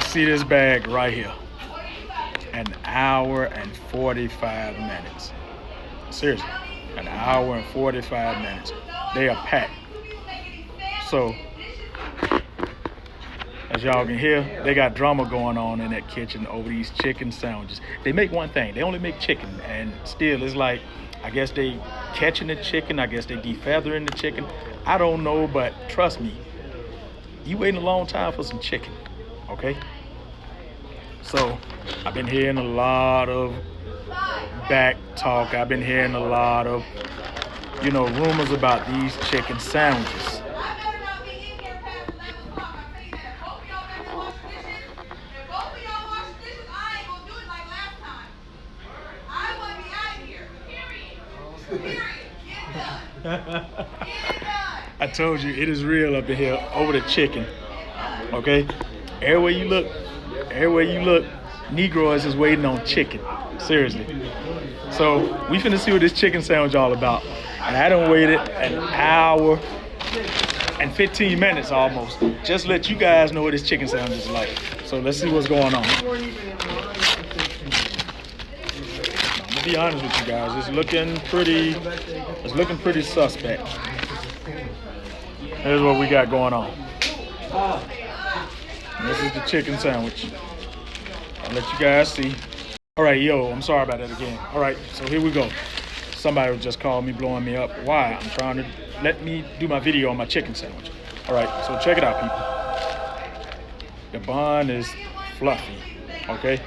see this bag right here. An hour and 45 minutes. Seriously, an hour and 45 minutes. They are packed. So, as y'all can hear, they got drama going on in that kitchen over these chicken sandwiches. They make one thing. They only make chicken. And still, it's like, I guess they catching the chicken. I guess they defeathering the chicken. I don't know, but trust me, you waiting a long time for some chicken, okay? So, I've been hearing a lot of back talk. I've been hearing a lot of, rumors about these chicken sandwiches. I told you, it is real up in here over the chicken, okay? Everywhere you look, Negroes is waiting on chicken, seriously. So we finna see what this chicken sandwich all about. And I done waited an hour and 15 minutes almost. Just let you guys know what this chicken sandwich is like. So let's see what's going on. I'm gonna be honest with you guys, it's looking pretty suspect. Here's what we got going on. This is the chicken sandwich. I'll let you guys see. All right, I'm sorry about that again. All right, so here we go. Somebody just called me, blowing me up. Why? I'm trying to let me do my video on my chicken sandwich. All right, so check it out, people. The bun is fluffy, okay?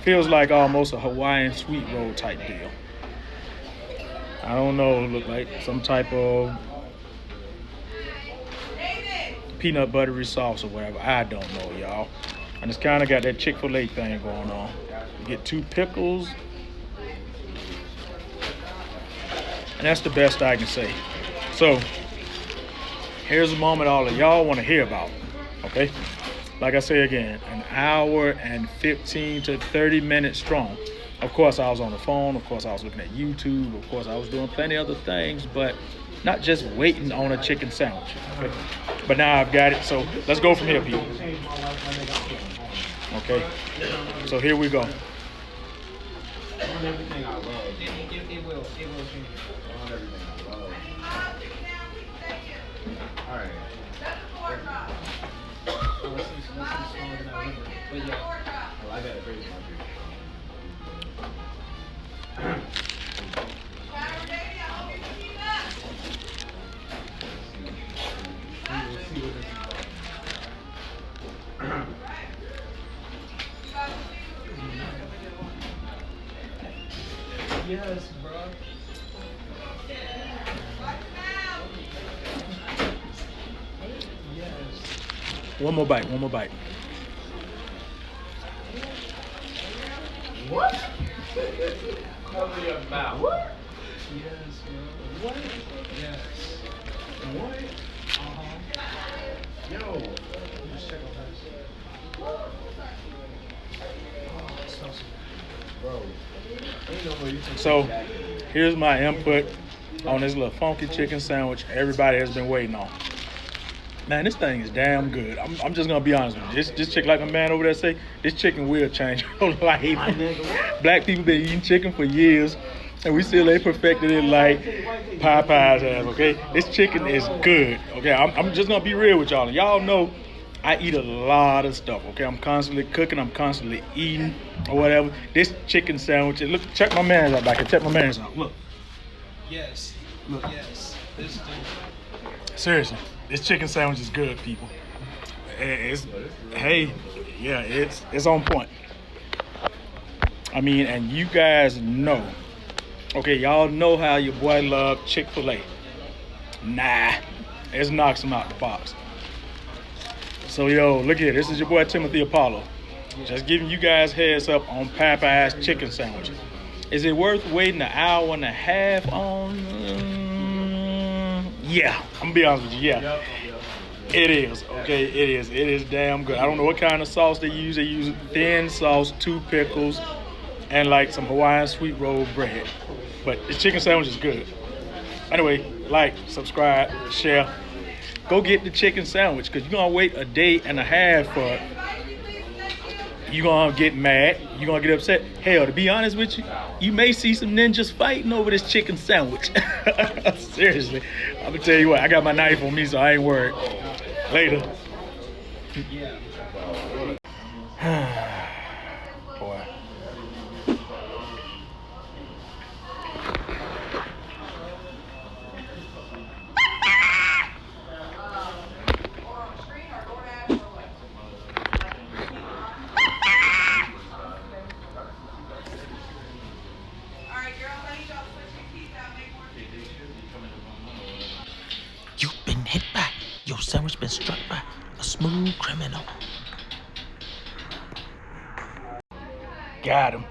Feels like almost a Hawaiian sweet roll type deal. I don't know, look like some type of peanut buttery sauce or whatever. I don't know, y'all. And it's kind of got that Chick-fil-A thing going on. You get 2 pickles. And that's the best I can say. So, here's a moment all of y'all want to hear about, okay? Like I say again, an hour and 15 to 30 minutes strong. Of course, I was on the phone. Of course, I was looking at YouTube. Of course, I was doing plenty of other things, but not just waiting on a chicken sandwich. Okay? But now I've got it, so let's go from here, people. Okay, so here we go. Everything I love. It will change. On everything I love. All right. Let's see stronger than I remember. But yeah, I got to raise my drink. See what this is about. Yes, bro. Yes. One more bite. What? Cover your mouth. What? Yes, bro. What? Yes. What? Yo. Just check on this. Oh, it smells so good. Bro. So, here's my input on this little funky chicken sandwich everybody has been waiting on. Man, this thing is damn good. I'm just gonna be honest with you. This chicken, like my man over there say, this chicken will change your life. Black people been eating chicken for years, and we still ain't perfected it like Popeye's has. Okay, this chicken is good. Okay, I'm just gonna be real with y'all. And y'all know I eat a lot of stuff. Okay, I'm constantly cooking. I'm constantly eating or whatever. This chicken sandwich. Look, check my man's out back here. Check my man's out. Look. Yes. Look. Yes. This is Seriously. This chicken sandwich is good, people. It's on point. I mean, and you guys know, okay, y'all know how your boy love Chick-fil-A. Nah, it knocks him out the box. So, look here, this is your boy Timothy Apollo. Just giving you guys heads up on Popeye's chicken sandwich. Is it worth waiting an hour and a half on? Yeah, I'm gonna be honest with you, yeah. It is, okay, it is. It is damn good. I don't know what kind of sauce they use. They use thin sauce, 2 pickles, and like some Hawaiian sweet roll bread. But the chicken sandwich is good. Anyway, like, subscribe, share. Go get the chicken sandwich, because you're gonna wait a day and a half for it. You gonna get mad. You gonna get upset. Hell, to be honest with you, you may see some ninjas fighting over this chicken sandwich. Seriously, I'm gonna tell you what. I got my knife on me, so I ain't worried. Later. Boy. You've been hit by, your sandwich been struck by a smooth criminal. Got him.